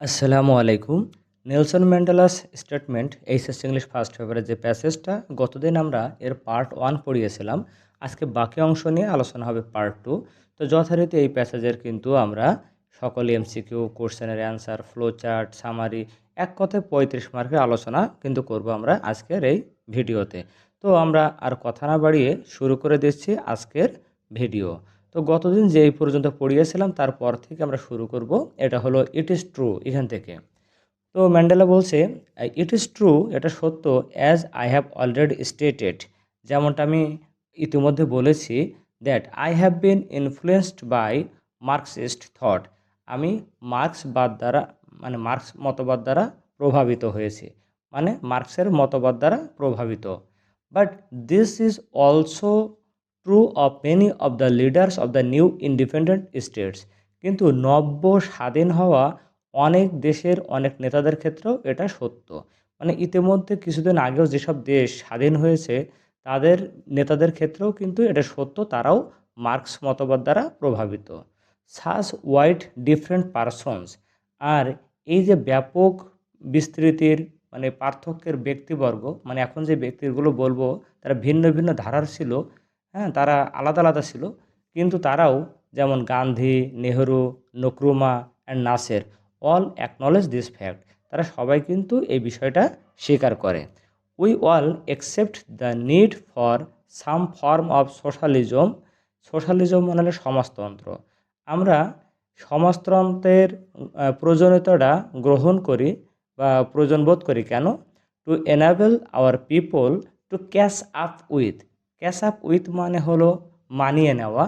আসসালামু আলাইকুম। Nelson Mandela's statement HS English first পেপারের যে প্যাসেজটা গতদিন আমরা এর পার্ট 1 পড়িয়েছিলাম। আজকে বাকি অংশ নিয়ে আলোচনা হবে পার্ট 2। তো যথারীতি এই প্যাসেজের কিন্তু আমরা সকল এমসিকিউ, কোশ্চেনের অ্যান্সার, ফ্লো চার্ট, সামারি এক কথায় 35 মার্কের আলোচনা কিন্তু করব আমরা আজকের এই ভিডিওতে। তো আমরা আর কথা না বাড়িয়ে শুরু করে দিচ্ছি আজকের ভিডিও। তো গতদিন যে এই পর্যন্ত পড়িয়েছিলাম তারপর থেকে আমরা শুরু করব। এটা হলো ইট ইজ ট্রু এখান থেকে। তো ম্যান্ডেলা বলছে ইট ইজ ট্রু, এটা সত্য, as I have already stated, যেমনটা আমি ইতিমধ্যে বলেছি, that I have been influenced by Marxist thought, আমি মার্ক্সবাদ দ্বারা মার্ক্স মতবাদ দ্বারা প্রভাবিত হয়েছি, মার্ক্সের মতবাদ দ্বারা প্রভাবিত। But this is also true of many of the leaders of the new independent states, কিন্তু নব্য স্বাধীন হওয়া অনেক দেশের অনেক নেতাদের ক্ষেত্রেও এটা সত্য। ইতিমধ্যে কিছুদিন আগেও যেসব দেশ স্বাধীন হয়েছে তাদের নেতাদের ক্ষেত্রেও কিন্তু এটা সত্য, তারাও মার্ক্স মতবাদ দ্বারা প্রভাবিত। সাচ ওয়াইড ডিফারেন্ট পারসনস, আর এই যে ব্যাপক বিস্তৃতির পার্থক্যের ব্যক্তিবর্গ, এখন যে ব্যক্তিগুলো বলবো তারা ভিন্ন ভিন্ন ধারার ছিল, হ্যাঁ, তারা আলাদা আলাদা ছিল, কিন্তু তারাও যেমন Gandhi, Nehru, Nkrumah and Nasser all acknowledge this fact, তারা সবাই কিন্তু এই বিষয়টা স্বীকার করে। We all accept the need for some form of socialism, socialism মানে হলো সমাজতন্ত্র, আমরা সমাজতন্ত্রের প্রয়োজনীয়তাটা গ্রহণ করি বা প্রয়োজন বোধ করি। কেন? To enable our people to catch up with, catch up with মানে হলো মানিয়ে নেওয়া,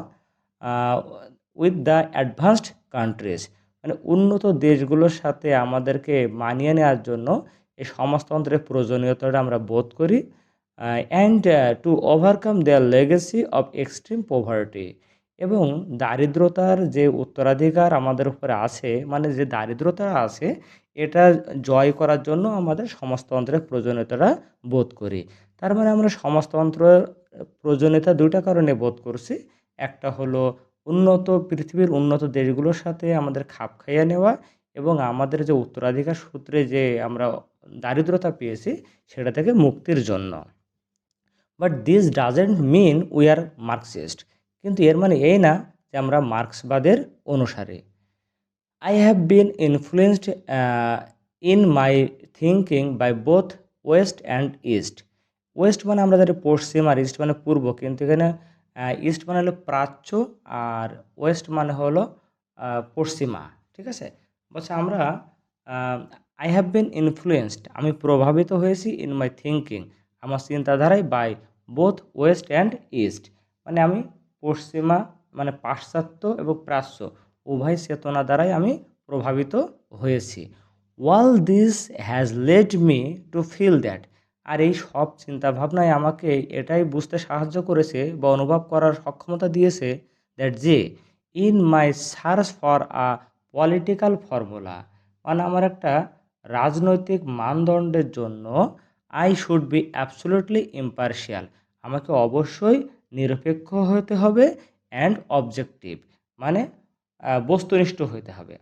উইথ দ্য অ্যাডভান্সড কান্ট্রিজ, উন্নত দেশগুলোর সাথে আমাদেরকে মানিয়ে নেওয়ার জন্য এই সমাজতন্ত্রের প্রয়োজনীয়তাটা আমরা বোধ করি। And to overcome their legacy of extreme poverty, এবং দারিদ্রতার যে উত্তরাধিকার আমাদের উপরে আছে, যে দারিদ্রতা আছে এটা জয় করার জন্য আমাদের সমাজতন্ত্রের প্রয়োজনীয়তাটা বোধ করি। তার আমরা সমাজতন্ত্রের প্রয়োজনীয়তা দুইটা কারণে বোধ করছি। একটা হলো পৃথিবীর উন্নত দেশগুলোর সাথে আমাদের খাপ খাইয়ে নেওয়া, এবং আমাদের যে উত্তরাধিকার সূত্রে যে আমরা দারিদ্রতা পেয়েছি সেটা থেকে মুক্তির জন্য। But this doesn't mean we are Marxist, কিন্তু এর মানে এই না যে আমরা মার্ক্সবাদের অনুসারী। I have been influenced in my thinking by both West and east. West আমরা জানি পশ্চিম, আর ইস্ট পূর্ব, কিন্তু এখানে ইস্ট হলো প্রাচ্য, আর ওয়েস্ট হলো পশ্চিমা। ঠিক আছে? বলছে আমরা আই হ্যাভ বিন ইনফ্লুয়েন্সড, আমি প্রভাবিত হয়েছি, ইন মাই থিঙ্কিং, আমার চিন্তাধারায়, by both west and east, আমি পশ্চিমা পাশ্চাত্য এবং প্রাচ্য উভয় চেতনা দ্বারাই আমি প্রভাবিত হয়েছি। All this has led me to feel that, আর এই সব চিন্তাভাবনায় আমাকে এটাই বুঝতে সাহায্য করেছে বা অনুভব করার সক্ষমতা দিয়েছে, দ্যাট যে in my search for a political formula, আমার একটা রাজনৈতিক মানদণ্ডের জন্য, I should be absolutely impartial, আমাকে অবশ্যই নিরপেক্ষ হতে হবে, অ্যান্ড অবজেক্টিভ বস্তুনিষ্ঠ হইতে হবে।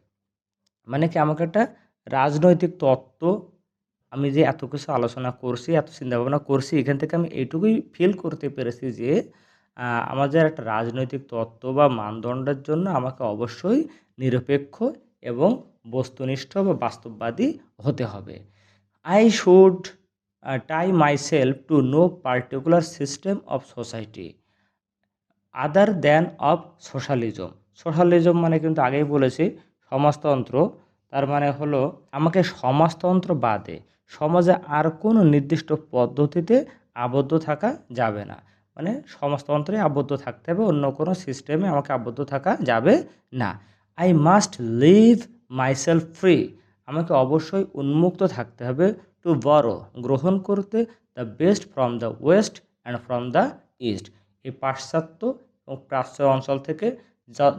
কি আমাকে একটা রাজনৈতিক তত্ত্ব, আমি যে এত কিছু আলোচনা করছি, এত চিন্তাভাবনা করছি, এখান থেকে আমি এইটুকুই ফিল করতে পেরেছি যে আমাদের একটা রাজনৈতিক তত্ত্ব বা মানদণ্ডের জন্য আমাকে অবশ্যই নিরপেক্ষ এবং বস্তুনিষ্ঠ বা বাস্তববাদী হতে হবে। I should tie myself to no particular system of society other than of socialism. Socialism কিন্তু আগেই বলেছি সমাজতন্ত্র, তার হলো আমাকে সমাজতন্ত্র বাদে সমাজে আর কোনো নির্দিষ্ট পদ্ধতিতে আবদ্ধ থাকা যাবে না, সমাজতন্ত্রে আবদ্ধ থাকতে হবে, অন্য কোনো সিস্টেমে আমাকে আবদ্ধ থাকা যাবে না। I must leave myself free, আমাকে অবশ্যই উন্মুক্ত থাকতে হবে, টু বরো গ্রহণ করতে, the best from the west and from the east, এই পাশ্চাত্য এবং প্রাচ্য অঞ্চল থেকে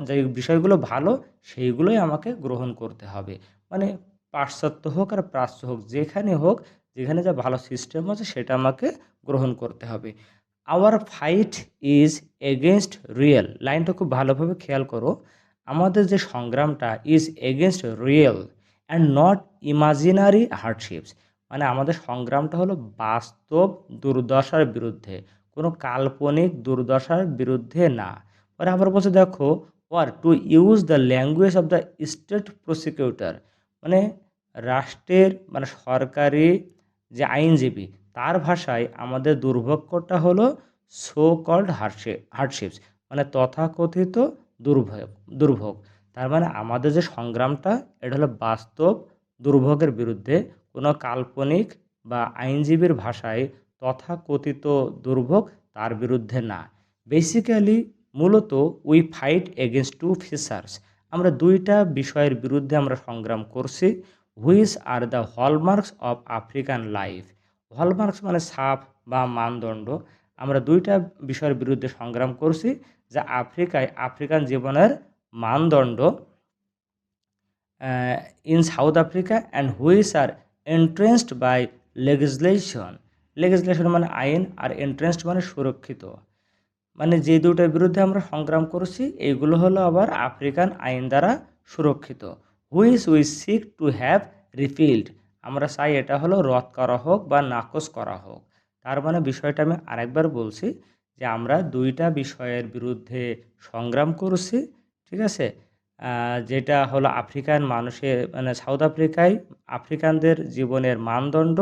যে বিষয়গুলো ভালো সেইগুলোই আমাকে গ্রহণ করতে হবে। পাশ্চাত্য হোক আর প্রাচ্য হোক, যেখানে হোক, যেখানে যা ভালো সিস্টেম আছে সেটা আমাকে গ্রহণ করতে হবে। Our fight is against real, লাইনটা খুব ভালোভাবে খেয়াল করো, আমাদের যে সংগ্রামটা is against real and not imaginary hardships, মানে আমাদের সংগ্রামটা হলো বাস্তব দুর্দশার বিরুদ্ধে, কোনো কাল্পনিক দুর্দশার বিরুদ্ধে না। পরে আবার বলছে দেখো, were to use the language of the state prosecutor, মানে রাষ্ট্রের মানে সরকারি যে আইনজীবী তার ভাষায় আমাদের দুর্ভোগটা হলো সো কল্ড হার্ডশিপস, মানে তথাকথিত দুর্ভোগ দুর্ভোগ। তার মানে আমাদের যে সংগ্রামটা এটা হলো বাস্তব দুর্ভোগের বিরুদ্ধে, কোনো কাল্পনিক বা আইনজীবীর ভাষায় তথাকথিত দুর্ভোগ তার বিরুদ্ধে না। বেসিক্যালি মূলত we fight against two features, আমরা দুইটা বিষয়ের বিরুদ্ধে আমরা সংগ্রাম করছি, which are the hallmarks of African life. Hallmarks মানে ছাপ বা মানদণ্ড, আমরা দুইটা বিষয়ের বিরুদ্ধে সংগ্রাম করছি যা আফ্রিকান জীবনের মানদণ্ড in South Africa and which are entrenched by legislation. Legislation মানে আইন, আর এন্ট্রেন্সড মানে সুরক্ষিত, মানে যে দুটোর বিরুদ্ধে আমরা সংগ্রাম করছি এইগুলো হলো আবার আফ্রিকান আইন দ্বারা সুরক্ষিত। Which we seek to have repealed, আমরা চাই এটা হলো রদ করা হোক বা নাকচ করা হোক। তার মানে বিষয়টা আমি আরেকবার বলছি যে আমরা দুইটা বিষয়ের বিরুদ্ধে সংগ্রাম করছি, ঠিক আছে। যেটা হলো আফ্রিকান মানুষের মানে সাউথ আফ্রিকায় আফ্রিকানদের জীবনের মানদণ্ড,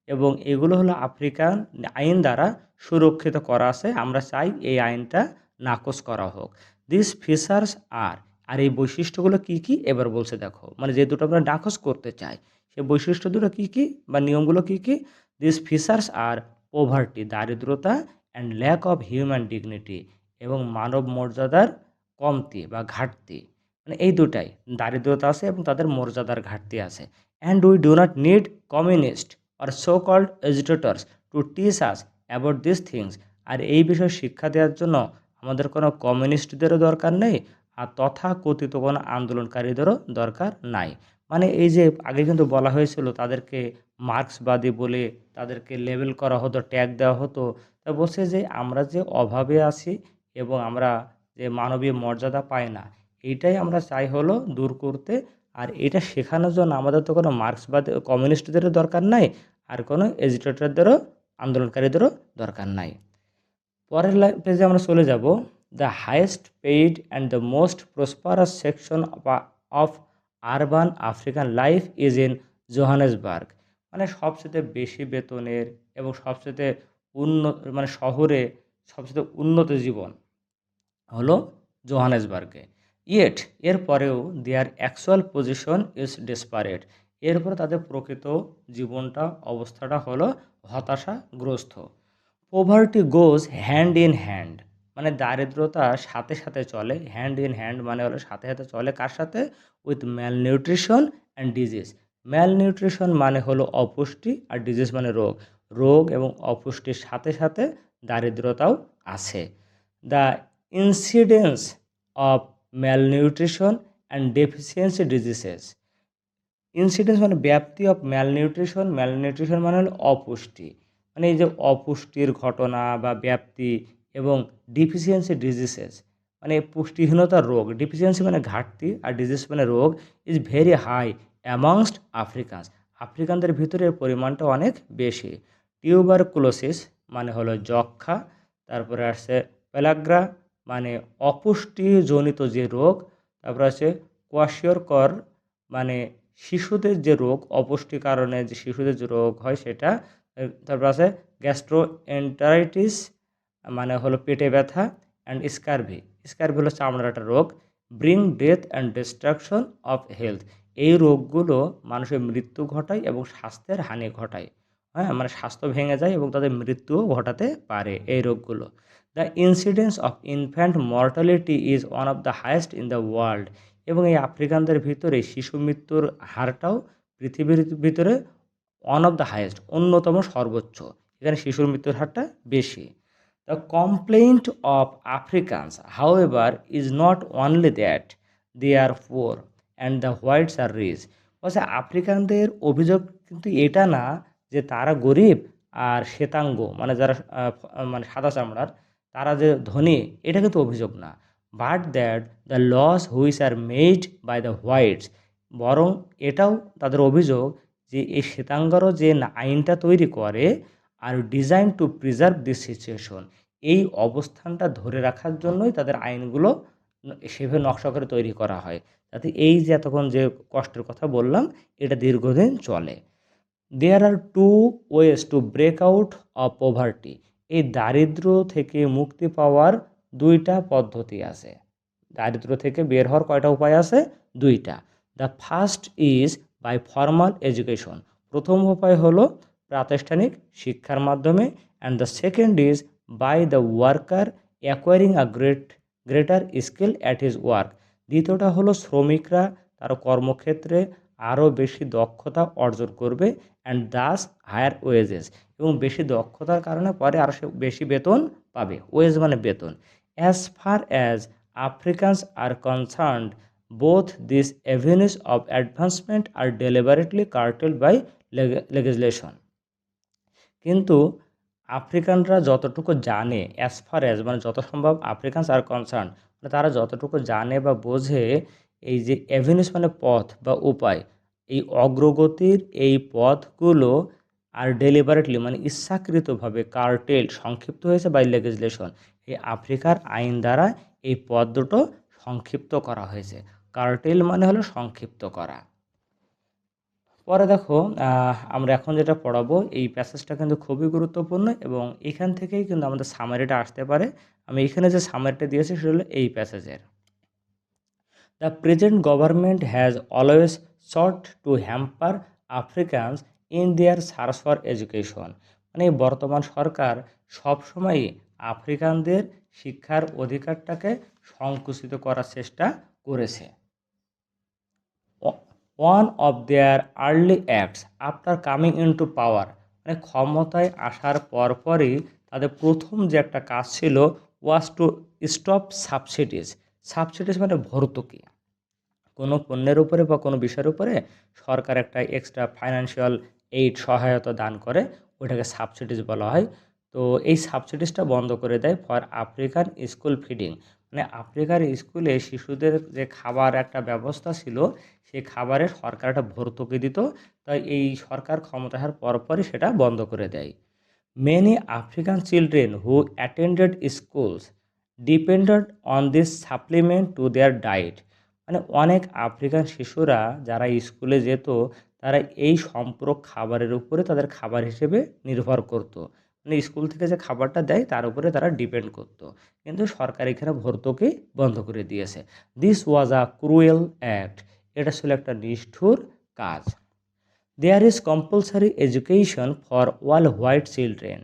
এবং এগুলো হলো আফ্রিকান আইন দ্বারা সুরক্ষিত করা আছে, আমরা চাই এই আইনটা নাকচ করা হোক। দিস ফিচার্স আর এই বৈশিষ্ট্যগুলো কি কি এবার বলছে দেখো, মানে যে দুটো আমরা নাকচ করতে চাই সেই বৈশিষ্ট্য দুটো কি কি বা নিয়মগুলো কি কি। দিস ফিচার্স আর পোভার্টি দারিদ্রতা, and lack of human dignity, এবং মানব মর্যাদার কমতি বা ঘাটতি, মানে এই দুটাই দারিদ্রতা আছে এবং তাদের মর্যাদার ঘাটতি আছে। And we do not need communist or so called educators to teach us about this things, আর এই বিষয়ে শিক্ষা দেওয়ার জন্য আমাদের কোনো কমিউনিস্টদেরও দরকার নেই, আর তথাকথিত কোনো আন্দোলনকারীদেরও দরকার নাই। মানে এই যে আগে কিন্তু বলা হয়েছিল তাদেরকে মার্ক্সবাদী বলে তাদেরকে লেবেল করা হতো, ট্যাগ দেওয়া হতো। তা বলছে যে আমরা যে অভাবে আছি এবং আমরা যে মানবীয় মর্যাদা পাই না, এইটাই আমরা চাই হলো দূর করতে। আর এটা শেখানোর জন্য আমাদের তো কোনো মার্ক্সবাদী কমিউনিস্টদেরও দরকার নাই, আর কোনো এজিটেটরদেরও আন্দোলনকারীদেরও দরকার নাই। পরের পেজে আমরা চলে যাব। The highest paid and the most prosperous section of urban African life is in Johannesburg, মানে সবচেয়ে বেশি বেতনের এবং সবচেয়ে উন্নত মানে শহরে সবচেয়ে উন্নত জীবন হলো জোহানেসবার্গে। ইয়েট এরপরেও দেয়ার অ্যাকচুয়াল পজিশন ইজ ডেসপারেট, এরপরে তাদের প্রকৃত জীবনটা অবস্থাটা হলো হতাশাগ্রস্ত। Poverty goes hand in hand, মানে দারিদ্রতা সাথে সাথে চলে, হ্যান্ড ইন হ্যান্ড মানে হলো সাথে সাথে চলে কার সাথে, with malnutrition and disease. Malnutrition মানে হলো অপুষ্টি, আর ডিজিজ মানে রোগ। রোগ এবং অপুষ্টির সাথে সাথে দারিদ্রতাও আছে। The incidence of malnutrition and deficiency diseases. Incidence মানে ব্যাপ্তি অফ ম্যালনিউট্রিশন, ম্যালনিউট্রিশন মানে হলো অপুষ্টি, মানে এই যে অপুষ্টির ঘটনা বা ব্যাপ্তি, এবং ডিফিসিয়েন্সি ডিজিজেস মানে পুষ্টিহীনতার রোগ, ডিফিসিয়েন্সি মানে ঘাটতি আর ডিজিজ মানে রোগ, is very high amongst Africans, আফ্রিকানদের ভিতরে এর পরিমাণটা অনেক বেশি। টিউবারকুলোসিস মানে হলো যক্ষা, তারপরে আসছে পেলাগ্রা মানে অপুষ্টিজনিত যে রোগ, তারপরে আছে কোয়াশিয়রকর মানে শিশুদের যে রোগ, অপুষ্টির কারণে যে শিশুদের যে রোগ হয় সেটা। তারপর আছে গ্যাস্ট্রোএন্টারাইটিস মানে হলো পেটে ব্যথা, অ্যান্ড স্কারভি, স্কারভি হলো চামড়ার একটা রোগ। Bring death and destruction of health, এই রোগগুলো মানুষের মৃত্যু ঘটায় এবং স্বাস্থ্যের হানি ঘটায়। হ্যাঁ, মানে স্বাস্থ্য ভেঙে যায় এবং তাদের মৃত্যুও ঘটাতে পারে এই রোগগুলো। The incidence of infant mortality is one of the highest in the world, এবং এই আফ্রিকানদের ভিতরে শিশু মৃত্যুর হারটাও পৃথিবীর ভিতরে ওয়ান অফ দ্য হাইয়েস্ট, অন্যতম সর্বোচ্চ, এখানে শিশুর মৃত্যুর হারটা বেশি। The complaint of Africans however is not only that they are poor and the whites are rich, বলছে আফ্রিকানদের অভিযোগ কিন্তু এটা না যে তারা গরিব আর শ্বেতাঙ্গ মানে যারা মানে সাদা চামড়ার তারা যে ধনী, এটা কিন্তু অভিযোগ না। But that the laws which are made by the whites, বরং এটাও তাদের অভিযোগ যে এই শ্বেতাঙ্গরা যে আইনটা তৈরি করে are design to preserve this situation, এই অবস্থানটা ধরে রাখার জন্যই তাদের আইনগুলো সেভাবে নকশা করে তৈরি করা হয়, যাতে এই যে এতক্ষণ যে কষ্টের কথা বললাম এটা দীর্ঘদিন চলে। There are two ways to break out of poverty, এই দারিদ্র্য থেকে মুক্তি পাওয়ার দুইটা পদ্ধতি আছে। দারিদ্র্য থেকে বের হওয়ার কয়টা উপায় আছে? দুইটা। The first is by formal education, প্রথম উপায় হলো প্রাতিষ্ঠানিক শিক্ষার মাধ্যমে, and the second is by the worker acquiring a greater skill at his work, দ্বিতীয়টা হলো শ্রমিকরা তার কর্মক্ষেত্রে আরও বেশি দক্ষতা অর্জন করবে, অ্যান্ড দাস হায়ার ওয়েজেস, এবং বেশি দক্ষতার কারণে পরে আরও সে বেশি বেতন পাবে। ওয়েজ মানে বেতন। As far as Africans R concerned, both these avenues of advancement are deliberately curtailed by legislation. কিন্তু আফ্রিকানরা যতটুকু জানে, অ্যাজ ফার অ্যাজ মানে যত সম্ভব আফ্রিকানস আর কনসার্ন, মানে তারা যতটুকু জানে বা বোঝে, এই যে অ্যাভিনিউস মানে পথ বা উপায়, এই অগ্রগতির এই পথগুলো আর ডেলিবারেটলি মানে ইচ্ছাকৃতভাবে কার্টেল সংক্ষিপ্ত হয়েছে বাই লেজিসলেশন, এই আফ্রিকার আইন দ্বারা এই পথ দুটো সংক্ষিপ্ত করা হয়েছে। কার্টেল মানে হলো সংক্ষিপ্ত করা। পরে দেখো আমরা এখন যেটা পড়াবো এই প্যাসেজটা কিন্তু খুবই গুরুত্বপূর্ণ এবং এখান থেকেই কিন্তু আমাদের সামারিটা আসতে পারে। আমি এখানে যে সামারিটা দিয়েছি সেটা হলো এই প্যাসেজের। The present government has always sought to hamper Africans in their search for education, মানে বর্তমান সরকার সবসময়ই আফ্রিকানদের শিক্ষার অধিকারটাকে সংকুচিত করার চেষ্টা করেছে। One of their early acts after coming into power, মানে ক্ষমতায় আসার পরপরই তাদের প্রথম যে একটা কাজ ছিল ওয়াজ টু স্টপ সাবসিডিজ। সাবসিডিজ মানে ভর্তুকি, কোনো পণ্যের উপরে বা কোনো বিষয়ের উপরে সরকার একটা এক্সট্রা ফাইন্যান্সিয়াল এইড সহায়তা দান করে, ওইটাকে সাবসিডিজ বলা হয়। তো এই সাবসিডিজটা বন্ধ করে দেয় ফর আফ্রিকান স্কুল ফিডিং, মানে আফ্রিকার স্কুলে শিশুদের যে খাবার একটা ব্যবস্থা ছিল সেই খাবারে সরকার একটা ভর্তুকি দিত, তাই এই সরকার ক্ষমতা আসার পরপরই সেটা বন্ধ করে দেয়। Many African children who attended schools depended on this supplement to their diet, মানে অনেক আফ্রিকান শিশুরা যারা স্কুলে যেত তারা এই সম্পূরক খাবারের উপরে তাদের খাবার হিসেবে নির্ভর করত, মানে স্কুল থেকে যে খাবারটা দেয় তার উপরে তারা ডিপেন্ড করত। কিন্তু সরকার এখানে ভর্তুকি বন্ধ করে দিয়েছে। This was a cruel act, এটা ছিল একটা নিষ্ঠুর কাজ। There is compulsory education for all white children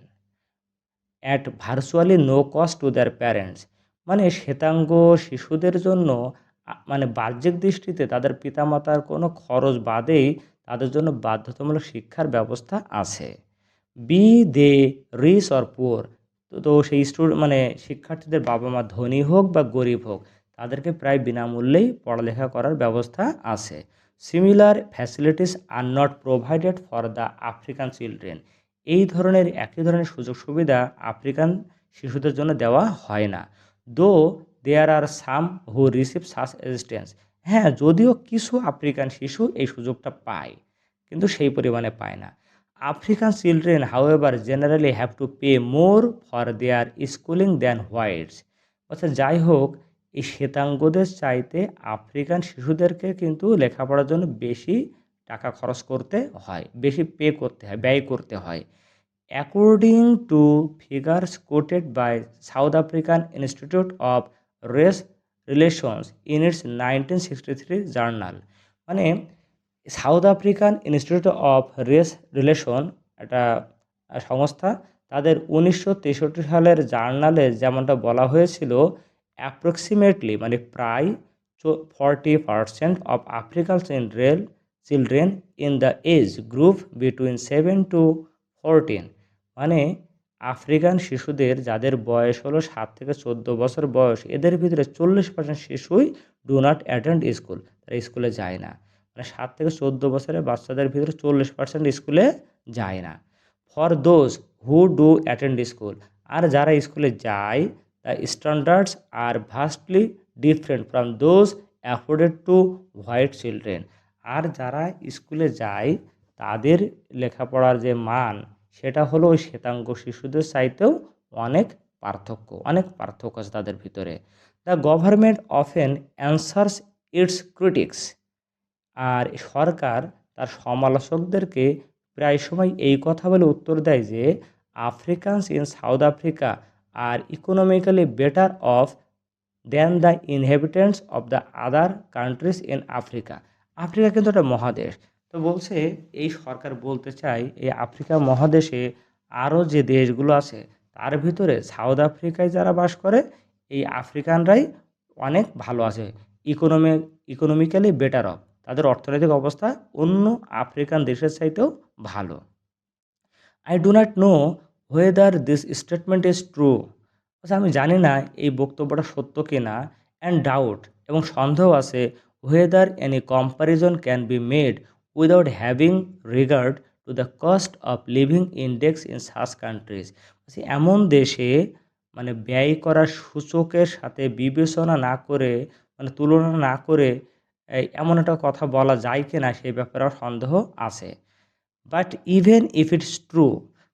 at virtually no cost to their parents, মানে শ্বেতাঙ্গ শিশুদের জন্য মানে বাহ্যিক দৃষ্টিতে তাদের পিতামাতার কোনো খরচ বাদেই তাদের জন্য বাধ্যতামূলক শিক্ষার ব্যবস্থা আছে। Be they rich or poor, তো সেই মানে শিক্ষার্থীদের বাবা মা ধনী হোক বা গরিব হোক তাদেরকে প্রায় বিনামূল্যেই পড়ালেখা করার ব্যবস্থা আছে। Similar facilities are not provided for the African children, এই ধরনের একই ধরনের সুযোগ সুবিধা আফ্রিকান শিশুদের জন্য দেওয়া হয় না। দো দেয়ার আর সাম হু রিসিভ সাচ অ্যাসিস্ট্যান্স, হ্যাঁ যদিও কিছু আফ্রিকান শিশু এই সুযোগটা পায় কিন্তু সেই পরিমাণে পায় না। African children however generally have to pay more for their schooling than whites, অর্থাৎ যাই হোক এই শ্বেতাঙ্গদের চাইতে আফ্রিকান শিশুদেরকে কিন্তু লেখাপড়ার জন্য বেশি টাকা খরচ করতে হয়, বেশি পে করতে হয়, ব্যয় করতে হয়। According to figures quoted by South African Institute of Race Relations in its 1963 journal, মানে South African Institute of Race relation একটা সংস্থা, তাদের 1963 সালের জার্নালে যেমনটা বলা হয়েছিল অ্যাপ্রক্সিমেটলি মানে প্রায় 40% of African children in the age group between 7 to 14, মানে আফ্রিকান শিশুদের যাদের বয়স হলো 7 থেকে 14 বছর বয়স, এদের ভিতরে 40% শিশুই ডু নট অ্যাটেন্ড স্কুল, তারা স্কুলে যায় না। মানে 7 থেকে 14 বছরের বাচ্চাদের ভিতরে 40% স্কুলে যায় না। For those who do attend school, আর যারা স্কুলে যায় the standards are vastly different from those afforded to white children, আর যারা স্কুলে যায় তাদের লেখাপড়ার যে মান সেটা হলো ওই শ্বেতাঙ্গ শিশুদের চাইতেও অনেক পার্থক্য আছে তাদের ভিতরে। The government often answers its critics, আর সরকার তার সমালোচকদেরকে প্রায় সময় এই কথা বলে উত্তর দেয় যে Africans in South Africa are economically better off than the inhabitants of the other countries in Africa. Africa কিন্তু একটা মহাদেশ। তো বলছে এই সরকার বলতে চায় এই আফ্রিকা মহাদেশে আরও যে দেশগুলো আছে তার ভিতরে সাউথ আফ্রিকায় যারা বাস করে এই আফ্রিকানরাই অনেক ভালো আছে, ইকোনমি ইকোনমিক্যালি বেটার অফ, তাদের অর্থনৈতিক অবস্থা অন্য আফ্রিকান দেশের চাইতেও ভালো। I do not know whether this statement is true, আচ্ছা আমি জানি না এই বক্তব্যটা সত্য কি না, অ্যান্ড ডাউট এবং সন্দেহ আছে, whether any comparison can be made without having regard to the cost of living index in such countries. এমন দেশে মানে ব্যয় করার সূচকের সাথে বিবেচনা না করে মানে তুলনা না করে এমন একটা কথা বলা যায় কি না সেই ব্যাপারে আমার সন্দেহ আছে। But even if it's true,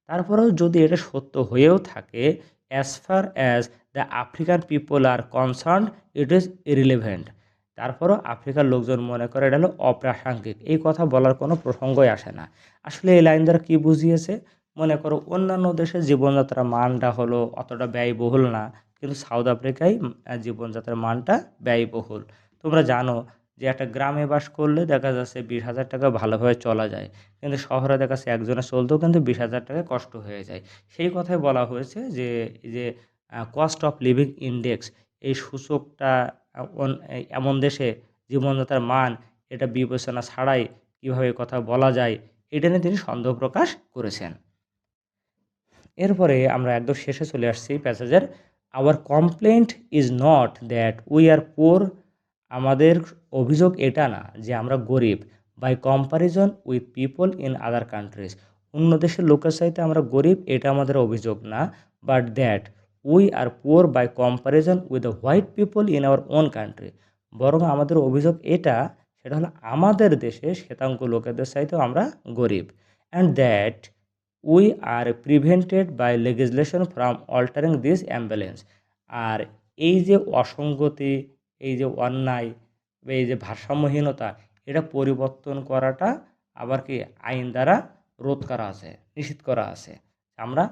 তারপরেও যদি এটা সত্য হয়েও থাকে, as far as the African people R concern it is irrelevant, তারপরও আফ্রিকার লোকজন মনে করে এটা হলো অপ্রাসঙ্গিক, এই কথা বলার কোনো প্রসঙ্গই আসে না। আসলে এই লাইন দ্বারা কী বুঝিয়েছে, মনে করো অন্যান্য দেশের জীবনযাত্রার মানটা হলো অতটা ব্যয়বহুল না, কিন্তু সাউথ আফ্রিকায় জীবনযাত্রার মানটা ব্যয়বহুল। তোমরা জানো যে একটা গ্রামে বাস করলে দেখা যাচ্ছে 20,000 টাকা ভালোভাবে চলা যায়, কিন্তু শহরে দেখা যাচ্ছে একজনের চলতেও কিন্তু 20,000 টাকা কষ্ট হয়ে যায়। সেই কথাই বলা হয়েছে যে এই যে কস্ট অফ লিভিং ইন্ডেক্স, এই সূচকটা এমন দেশে জীবনযাত্রার মান এটা বিবেচনা ছাড়াই কীভাবে কথা বলা যায়, এটা নিয়ে তিনি সন্দেহ প্রকাশ করেছেন। এরপরে আমরা একদম শেষে চলে আসছি প্যাসেজের। Our complaint is not that we are poor, আমাদের অভিযোগ এটা না যে আমরা গরিব, by comparison with people in other countries, অন্য দেশের লোকের চাইতে আমরা গরিব এটা আমাদের অভিযোগ না, but that we are poor by comparison with the white people in our own country, বরং আমাদের অভিযোগ এটা, সেটা হলো আমাদের দেশে শ্বেতাঙ্গ লোকেদের চাইতেও আমরা গরিব, and that we are prevented by legislation from altering this imbalance, আর এই যে অসঙ্গতি, এই যে অন্যায় বা এই যে ভারসাম্যহীনতা, এটা পরিবর্তন করাটা আবার কি আইন দ্বারা রোধ করা আছে, নিষিদ্ধ করা আছে। আমরা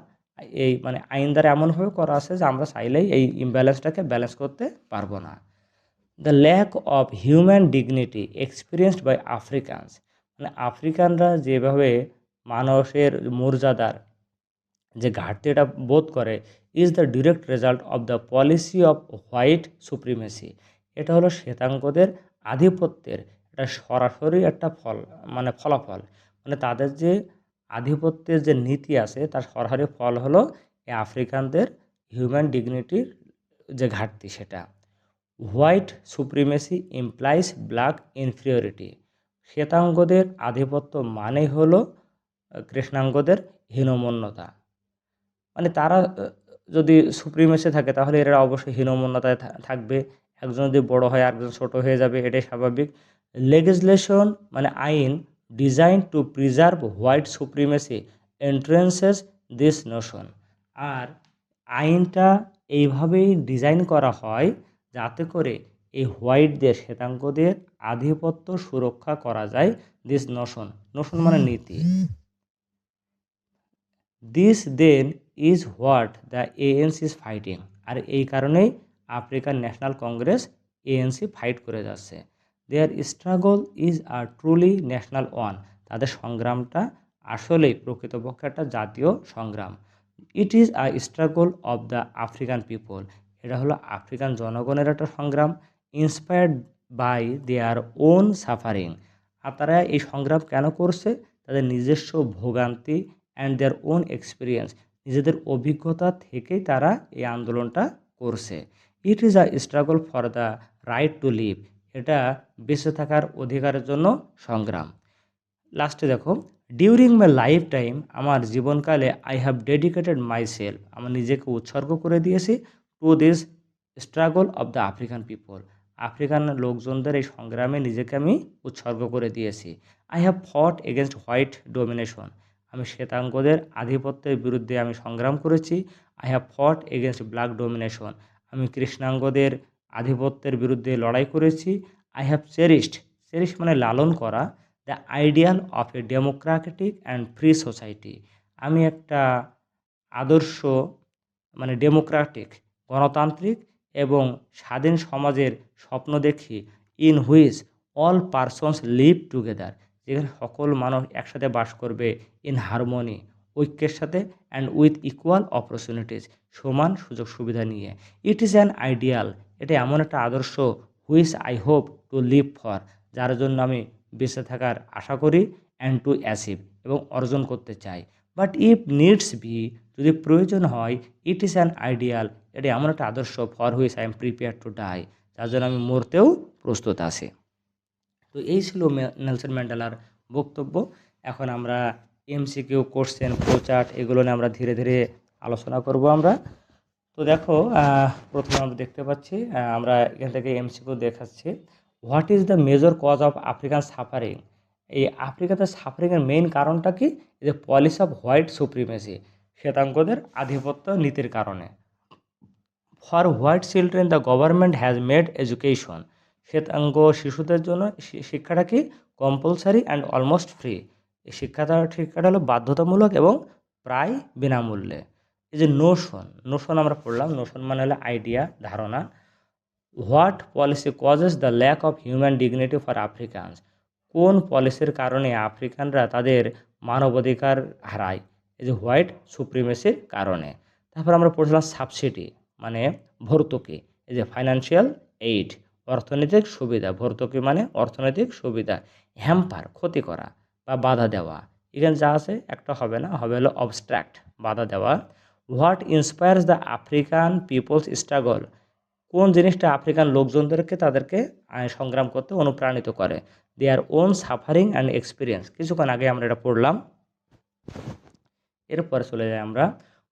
এই মানে আইন দ্বারা এমনভাবে করা আছে যে আমরা চাইলেই এই ইমব্যালেন্সটাকে ব্যালেন্স করতে পারবো না। The lack of human dignity experienced by Africans, মানে আফ্রিকানরা যেভাবে মানুষের মর্যাদার যে ঘাটতি এটা বোধ করে, is the direct result of the policy of white supremacy, এটা হলো শ্বেতাঙ্গদের আধিপত্যের এটা সরাসরি একটা ফলাফল, মানে তাদের যে আধিপত্যের যে নীতি আছে তার সরাসরি ফল হলো এই আফ্রিকানদের হিউম্যান ডিগনিটির যে ঘাটতি সেটা। White supremacy implies black inferiority, শ্বেতাঙ্গদের আধিপত্য মানেই হলো কৃষ্ণাঙ্গদের হীনমন্যতা, মানে তারা যদি সুপ্রিমেসি থাকে তাহলে এরা অবশ্যই হীনমন্যতায় থাকবে, একজন যদি বড় হয় আরেকজন ছোট হয়ে যাবে, এটাই স্বাভাবিক। লেজিসলেশন মানে আইন design to preserve white supremacy entrenches this notion, আর আইনটা এইভাবেই ডিজাইন করা হয় যাতে করে এই হোয়াইটদের শ্বেতাঙ্গদের আধিপত্য সুরক্ষা করা যায়। দিস নোশন, নোশন মানে নীতি। This then is what the ANC is fighting, আর এই কারণেই African National Congress ANC fight করে যাচ্ছে। Their struggle is are truly national one, তাদের সংগ্রামটা আসলেই প্রকৃতপক্ষে একটা জাতীয় সংগ্রাম। It is a struggle of the African people, এটা হলো আফ্রিকান জনগণের একটা সংগ্রাম। Inspired by their own suffering, আর তারা এই সংগ্রাম কেন করছে, তাদের নিজস্ব ভোগান্তি অ্যান্ড দেয়ার ওন এক্সপিরিয়েন্স, নিজেদের অভিজ্ঞতা থেকেই তারা এই আন্দোলনটা করছে। It is a struggle for the right to live, এটা বেঁচে থাকার অধিকারের জন্য সংগ্রাম। লাস্টে দেখো, ডিউরিং মাই লাইফ টাইম, আমার জীবনকালে I have dedicated myself, আমার নিজেকে উৎসর্গ করে দিয়েছি to this struggle of the African people, African লোকজনদের এই সংগ্রামে নিজেকে আমি উৎসর্গ করে দিয়েছি। I have fought against white domination, আমি শ্বেতাঙ্গদের আধিপত্যের বিরুদ্ধে আমি সংগ্রাম করেছি। I have fought against black domination, আমি কৃষ্ণাঙ্গদের আধিপত্যের বিরুদ্ধে লড়াই করেছি। আই হ্যাভ চেরিশড, চেরিশ মানে লালন করা, the ideal of a democratic and free society, আমি একটা আদর্শ মানে ডেমোক্রেটিক গণতান্ত্রিক এবং স্বাধীন সমাজের স্বপ্ন দেখি। In which all persons live together, যেখানে সকল মানুষ একসাথে বাস করবে। ইন হারমোনি, ঐক্যের সাথে। অ্যান্ড উইথ ইকুয়াল অপরচুনিটিস, সমান সুযোগ সুবিধা নিয়ে। ইট ইজ অ্যান আইডিয়াল, এটা এমন একটা আদর্শ। Which I hope to live for, যার জন্য আমি বেঁচে থাকার আশা করি। অ্যান্ড টু অ্যাচিভ, এবং অর্জন করতে চাই। বাট ইফ নিডস বি, যদি প্রয়োজন হয়, ইট ইজ অ্যান আইডিয়াল, এটা এমন একটা আদর্শ। For which I am prepare to die, যার জন্য আমি মরতেও প্রস্তুত আছি। তো এই ছিল নেলসন ম্যান্ডেলার বক্তব্য। এখন আমরা এমসিকিউ, কোশ্চেন, ফ্লোচার্ট এগুলো নিয়ে আমরা ধীরে ধীরে আলোচনা করব আমরা। তো দেখো, প্রথমে আমরা দেখতে পাচ্ছি, আমরা এখান থেকে এমসিকিউ দেখাচ্ছি। What is the major cause of African suffering, এই আফ্রিকাতে সাফারিংয়ের মেইন কারণটা কি? যে পলিসি অফ হোয়াইট সুপ্রিমেসি, শ্বেতাঙ্গদের আধিপত্য নীতির কারণে। For white children the government has made education, শ্বেতাঙ্গ শিশুদের জন্য শিক্ষাটা কি কম্পালসারি অ্যান্ড অলমোস্ট ফ্রি, এই শিক্ষাটা হলো বাধ্যতামূলক এবং প্রায় বিনামূল্যে। এই যে নোশন, নোশন আমরা পড়লাম, নোশন মানে হলো আইডিয়া, ধারণা। What policy causes the lack of human dignity for Africans, কোন পলিসির কারণে আফ্রিকানরা তাদের মানবাধিকার হারায়? এই যে হোয়াইট সুপ্রিমেসির কারণে। তারপর আমরা পড়ছিলাম সাবসিডি মানে ভর্তুকি, এই যে ফাইন্যান্সিয়াল এইড অর্থনৈতিক সুবিধা, ভর্তুকি মানে অর্থনৈতিক সুবিধা। হ্যাম্পার ক্ষতি করা বা বাধা দেওয়া, এখানে যা আছে একটা হবে না, হবে হলো অবস্ট্রাক্ট বাধা দেওয়া। What inspires the African people's struggle, কোন জিনিসটা আফ্রিকান লোকজনদেরকে তাদেরকে সংগ্রাম করতে অনুপ্রাণিত করে? Their own suffering and experience, কিছুক্ষণ আগে আমরা এটা পড়লাম। এরপরে চলে যাই আমরা,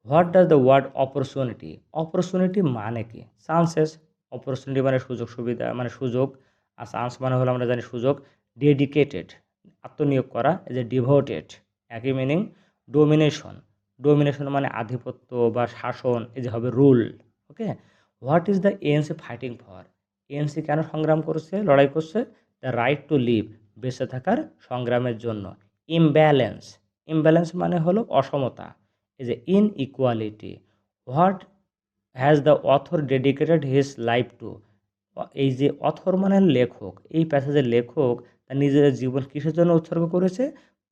what does the word opportunity, opportunity মানে কি? চান্সেস, অপরচুনিটি মানে সুযোগ সুবিধা মানে সুযোগ, আর চান্স মানে হলো আমরা জানি সুযোগ। ডেডিকেটেড আত্মনিয়োগ করা, এই যে ডিভোটেড একই মিনিং। ডোমিনেশন, ডোমিনেশন মানে আধিপত্য বা শাসন, এই যে হবে rule. Okay. What is the ANC fighting for, ANC কেন সংগ্রাম করছে, লড়াই করছে? দ্য রাইট টু লিভ, বেঁচে থাকার সংগ্রামের জন্য। ইমব্যালেন্স, ইমব্যালেন্স মানে হলো অসমতা, এই যে inequality. What has the author dedicated his life to, এই যে অথর মানে লেখক, এই প্যাসেজের লেখক তার নিজের জীবন কিসের জন্য উৎসর্গ করেছে?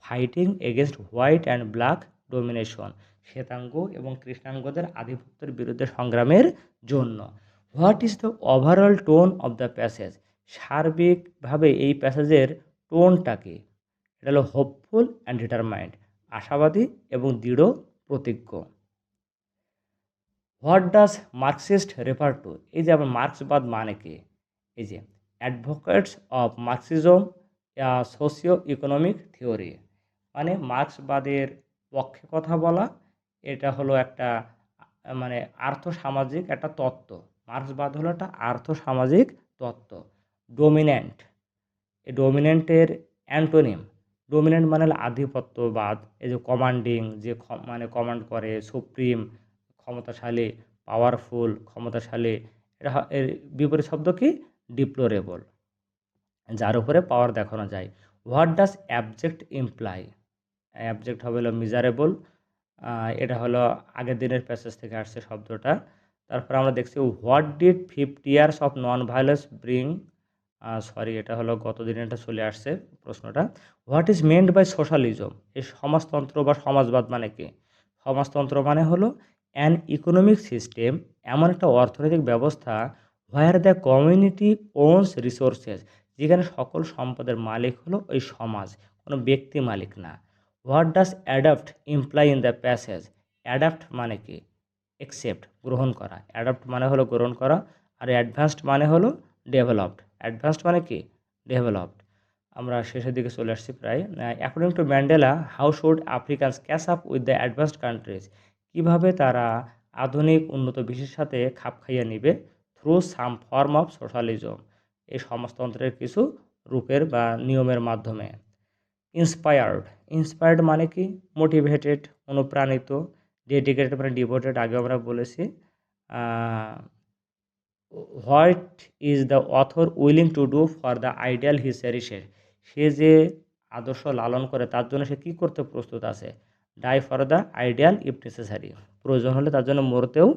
Fighting against white and black domination, শ্বেতাঙ্গ এবং কৃষ্ণাঙ্গদের আধিপত্যের বিরুদ্ধে সংগ্রামের জন্য। What is the overall tone of the passage, সার্বিকভাবে এই প্যাসেজের টোনটা কি? এটা হলো হোপফুল অ্যান্ড ডিটারমাইন্ড, আশাবাদী এবং দৃঢ় প্রতিজ্ঞ। What does Marxist refer to, এই যে আবার মার্ক্সবাদ মানে কি? এই যে advocates of Marxism socio economic theory, মানে মার্ক্সবাদের পক্ষে কথা বলা, এটা হলো একটা মানে আর্থসামাজিক একটা তত্ত্ব। মার্ক্সবাদ হলো একটা আর্থসামাজিক তত্ত্ব। ডোমিন্যান্ট, এই ডোমিনেন্টের অ্যান্টোনিম, ডোমিনেন্ট মানে হলো আধিপত্যবাদ, এই যে কমান্ডিং যে মানে কমান্ড করে, সুপ্রিম ক্ষমতাশালী, পাওয়ারফুল ক্ষমতাশালী। এটা এর বিপরীত শব্দ কি? ডিপ্লোরেবল, যার উপরে পাওয়ার দেখানো যায়। What does object imply, object হবে হলো মিজারেবল, এটা হলো আগের দিনের প্যাসেজ থেকে আসছে শব্দটা। তারপর আমরা দেখছি what did 50 years of non violence bring, sorry এটা হলো গত দিনে এটা চলে আসছে প্রশ্নটা। What is meant by socialism, এই সমাজতন্ত্র বা সমাজবাদ মানে কি? সমাজতন্ত্র মানে হলো অ্যান ইকোনমিক সিস্টেম, এমন একটা অর্থনৈতিক ব্যবস্থা হোয়ার দ্য কমিউনিটি ওনস রিসোর্সেস, যেখানে সকল সম্পদের মালিক হলো ওই সমাজ, কোনো ব্যক্তি মালিক না। What does adapt imply in the passage, adapt মানে কি? একসেপ্ট গ্রহণ করা, অ্যাডাপ্ট মানে হলো গ্রহণ করা, আর অ্যাডভান্সড মানে হলো ডেভেলপড, অ্যাডভান্সড মানে কি? ডেভেলপড। আমরা শেষের দিকে চলে আসছি প্রায়। According to Mandela, how should Africans catch up with the advanced countries, কীভাবে তারা আধুনিক উন্নত বিশ্বের সাথে খাপ খাইয়ে নিবে? Through some form of socialism, এই সমাজতন্ত্রের কিছু রূপের বা নিয়মের মাধ্যমে। ইন্সপায়ার্ড, ইন্সপায়ার্ড মানে কি? মোটিভেটেড, অনুপ্রাণিত। ডেডিকেটেড মানে ডিভোটেড, আগেও আমরা বলেছি। What is the author willing to do for the ideal he cherished, সে যে আদর্শ লালন করে তার জন্য সে কী করতে প্রস্তুত আছে। Die for the ideal if necessary, প্রয়োজন হলে তার জন্য মরতেও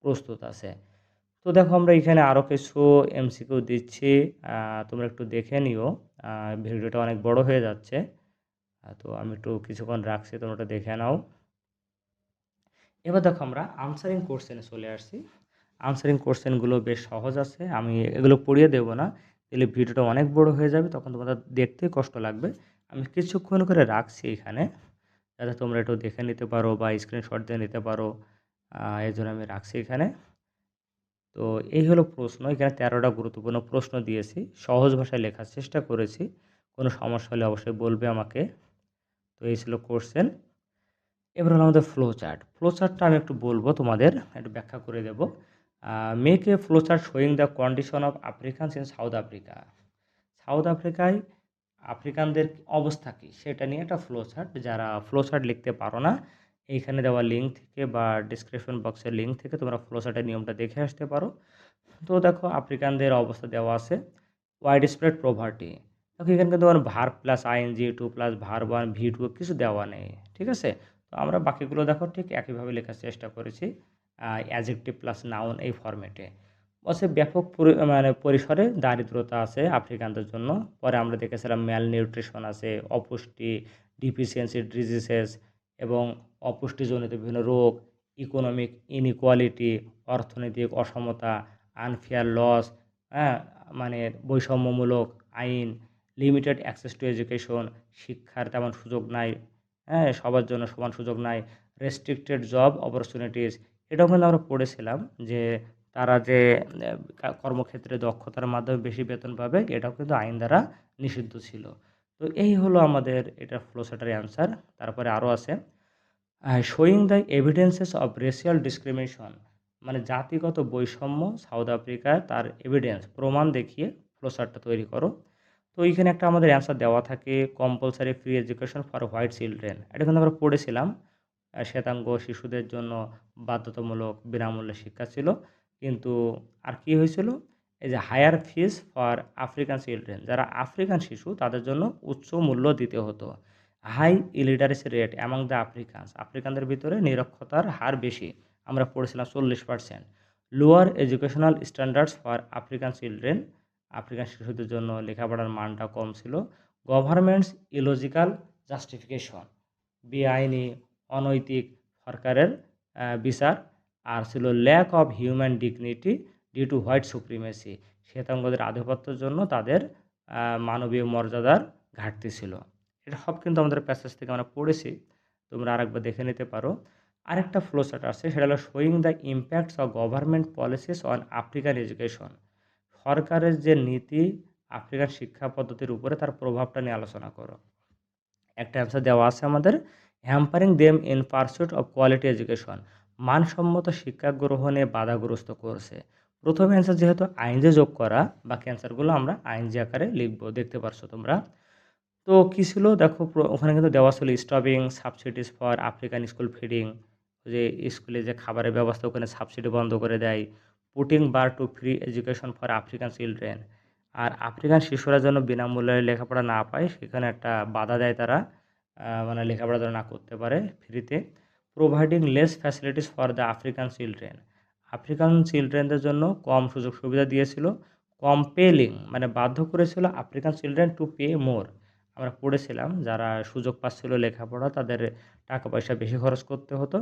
প্রস্তুত আছে। তো দেখো আমরা এখানে আরও কিছু এমসিকিউ দিচ্ছি, তোমরা একটু দেখে নিও। ভিডিওটা অনেক বড় হয়ে যাচ্ছে, তো আমি একটু কিছুক্ষণ রাখছি, তোমরা ওটা দেখে নাও। এবার দেখো আমরা আনসারিং কোশ্চেনে চলে আসছি। আনসারিং কোশ্চেনগুলো বেশ সহজ আছে, আমি এগুলো পড়িয়ে দেবো না, তাহলে ভিডিওটা অনেক বড় হয়ে যাবে, তখন তোমাদের দেখতে কষ্ট লাগবে। আমি কিছুক্ষণ করে রাখছি এখানে, যাতে তোমরা একটু দেখে নিতে পারো বা স্ক্রিনশট দিয়ে নিতে পারো, এই জন্য আমি রাখছি এখানে। তো এই হলো প্রশ্ন, এখানে 13টা গুরুত্বপূর্ণ প্রশ্ন দিয়েছি, সহজ ভাষায় লেখার চেষ্টা করেছি। কোনো সমস্যা হলে অবশ্যই বলবে আমাকে। তো এই ছিল কোশ্চেন। এবার হলো আমাদের ফ্লো চার্ট। ফ্লো চার্টটা আমি একটু বলবো তোমাদের, একটু ব্যাখ্যা করে দেব। Make a flow chart showing the condition of Africans in South Africa. South আফ্রিকায় আফ্রিকানদের অবস্থা কী সেটা নিয়ে একটা ফ্লো চার্ট। যারা ফ্লো চার্ট লিখতে পারো না, এইখানে দেওয়া লিঙ্ক থেকে বা ডিসক্রিপশন বক্সের লিঙ্ক থেকে তোমরা ফ্লো চার্টের নিয়মটা দেখে আসতে পারো। তো দেখো আফ্রিকানদের অবস্থা দেওয়া আছে। ওয়াইড স্প্রেড প্রভার্টি, দেখো এখানে কিন্তু verb plus ING, to plus verb one, ভি2 কিছু দেওয়া নেই, ঠিক আছে। তো আমরা বাকিগুলো দেখো ঠিক একইভাবে লেখার চেষ্টা করেছি, অ্যাডজেক্টিভ প্লাস নাউন এই ফরম্যাটে। বলছে ব্যাপক মানে পরিসরে দারিদ্রতা আছে আফ্রিকানদের জন্য। পরে আমরা দেখেছিলাম ম্যাল নিউট্রিশন আছে, অপুষ্টি, ডিফিসিয়েন্সি ডিজিজেস এবং অপুষ্টিজনিত বিভিন্ন রোগ, ইকোনমিক ইনইকুয়ালিটি, অর্থনৈতিক অসমতা, আনফেয়ার লস, হ্যাঁ, মানে বৈষম্যমূলক আইন, লিমিটেড অ্যাক্সেস টু এডুকেশন, শিক্ষার তেমন সুযোগ নাই, হ্যাঁ, সবার জন্য সমান সুযোগ নাই, রেস্ট্রিক্টেড জব অপরচুনিটিস। এটাও কিন্তু আমরা পড়েছিলাম যে তারা যে কর্মক্ষেত্রে দক্ষতার মাধ্যমে বেশি বেতন পাবে, এটাও কিন্তু আইন দ্বারা নিষিদ্ধ ছিল। তো এই হলো আমাদের এটা ফ্লোচার্টের অ্যান্সার। তারপরে আরও আছে showing the evidences of racial discrimination, মানে জাতিগত বৈষম্য সাউথ আফ্রিকায়, তার এভিডেন্স প্রমাণ দেখিয়ে ফ্লোচার্টটা তৈরি করো। তো এইখানে একটা আমাদের অ্যান্সার দেওয়া থাকে, compulsory free education for white children, এটা কিন্তু আমরা পড়েছিলাম। শ্বেতাঙ্গ শিশুদের জন্য বাধ্যতামূলক বিনামূল্যে শিক্ষা ছিল, কিন্তু আর কি হয়েছিল, এই যে higher fees for African children, যারা আফ্রিকান শিশু তাদের জন্য উচ্চ মূল্য দিতে হতো। High illiteracy rate among the Africans, আফ্রিকানদের ভিতরে নিরক্ষরতার হার বেশি, আমরা পড়েছিলাম 40%। Lower educational standards for African children, African শিশুদের জন্য লেখাপড়ার মানটা কম ছিল। গভর্নমেন্টস ইলজিক্যাল জাস্টিফিকেশন, বেআইনি অনৈতিক সরকারের বিচার। আর ছিল lack of human dignity due to white supremacy, শ্বেতাঙ্গদের আধিপত্যের জন্য তাদের মানবীয় মর্যাদার ঘাটতি ছিল। এটা সব কিন্তু আমাদের প্যাসেজ থেকে আমরা পড়েছি, তোমরা আরেকবার দেখে নিতে পারো। আরেকটা ফ্লোচার্ট আছে, সেটা হলো showing the impacts of government policies on African education, সরকারের যে নীতি আফ্রিকান শিক্ষা পদ্ধতির উপরে তার প্রভাবটা নিয়ে আলোচনা করো। একটা অ্যান্সার দেওয়া আছে আমাদের, hampering them in pursuit of quality education, মানসম্মত শিক্ষা গ্রহণে বাধাগ্রস্ত করছে। প্রথম অ্যান্সার যেহেতু আইনজে যোগ করা, বাকি অ্যান্সারগুলো আমরা আইনজি আকারে লিখবো, দেখতে পারছো তোমরা। তো কী ছিল দেখো, ওখানে কিন্তু দেওয়া ছিল stopping subsidies for African school feeding, যে স্কুলে যে খাবারের ব্যবস্থা ওখানে সাবসিডি বন্ধ করে দেয়। Putting bar to free education for African children, আর আফ্রিকান শিশুরা যেন বিনামূল্যে লেখাপড়া না পায় সেখানে একটা বাধা দেয় তারা, মানে লেখাপড়া যেন না করতে পারে ফ্রিতে। Providing less facilities for the African children, African চিলড্রেনদের জন্য কম সুযোগ সুবিধা দিয়েছিল। কম্পেলিং মানে বাধ্য করেছিল African children to pay more, আমরা পড়েছিলাম যারা সুযোগ পাচ্ছিল লেখাপড়া তাদের টাকা পয়সা বেশি খরচ করতে হতো।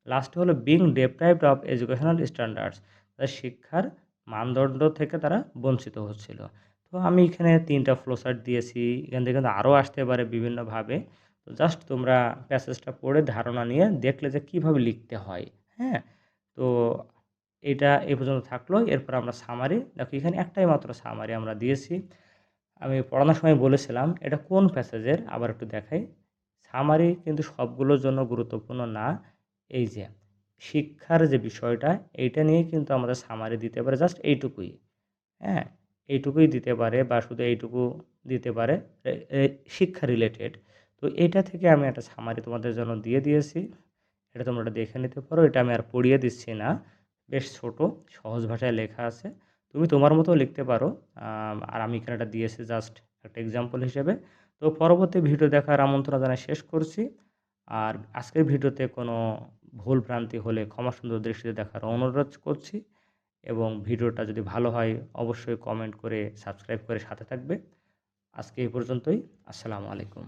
লাস্টে হলো being deprived of educational standards, তাদের শিক্ষার মানদণ্ড থেকে তারা বঞ্চিত হচ্ছিল। তো আমি এখানে 3টা ফ্লোচার্ট দিয়েছি, এখান থেকে কিন্তু আরও আসতে পারে বিভিন্নভাবে। তো জাস্ট তোমরা প্যাসেজটা পড়ে ধারণা নিয়ে দেখলে যে কীভাবে লিখতে হয়, হ্যাঁ। তো এটা এই পর্যন্ত থাকলো, এরপর আমরা সামারি দেখো, এখানে একটাই মাত্র সামারি আমরা দিয়েছি। আমি পড়ানোর সময় বলেছিলাম এটা কোন প্যাসেজের, আবার একটু দেখাই। সামারি কিন্তু সবগুলোর জন্য গুরুত্বপূর্ণ না, এই যে শিক্ষার যে বিষয়টা এইটা নিয়েই কিন্তু আমাদের সামারি দিতে পারে, জাস্ট এইটুকুই, হ্যাঁ। এইটুকুই দিতে পারে বা শুধু এইটুকু দিতে পারে শিক্ষা রিলেটেড। তো এইটা থেকে আমি একটা সামারি তোমাদের জন্য দিয়ে দিয়েছি। এটা তোমরা দেখে নিতে পারো। এটা আমি আর পড়িয়ে দিচ্ছি না। বেশ ছোট, সহজ ভাষায় লেখা আছে। তুমি তোমার মতো লিখতে পারো। আর আমি এখানে এটা দিয়েছি জাস্ট একটা এক্সাম্পল হিসেবে। তো পরবর্তী ভিডিও দেখার আমন্ত্রণ জানাই শেষ করছি। আর আজকের ভিডিওতে কোনো ভুল ভ্রান্তি হলে ক্ষমা সুন্দর দৃষ্টিতে দেখার অনুরোধ করছি এবং ভিডিওটা যদি ভালো হয় অবশ্যই কমেন্ট করে সাবস্ক্রাইব করে সাথে থাকবে। আজকে এই পর্যন্তই। আসসালামু আলাইকুম।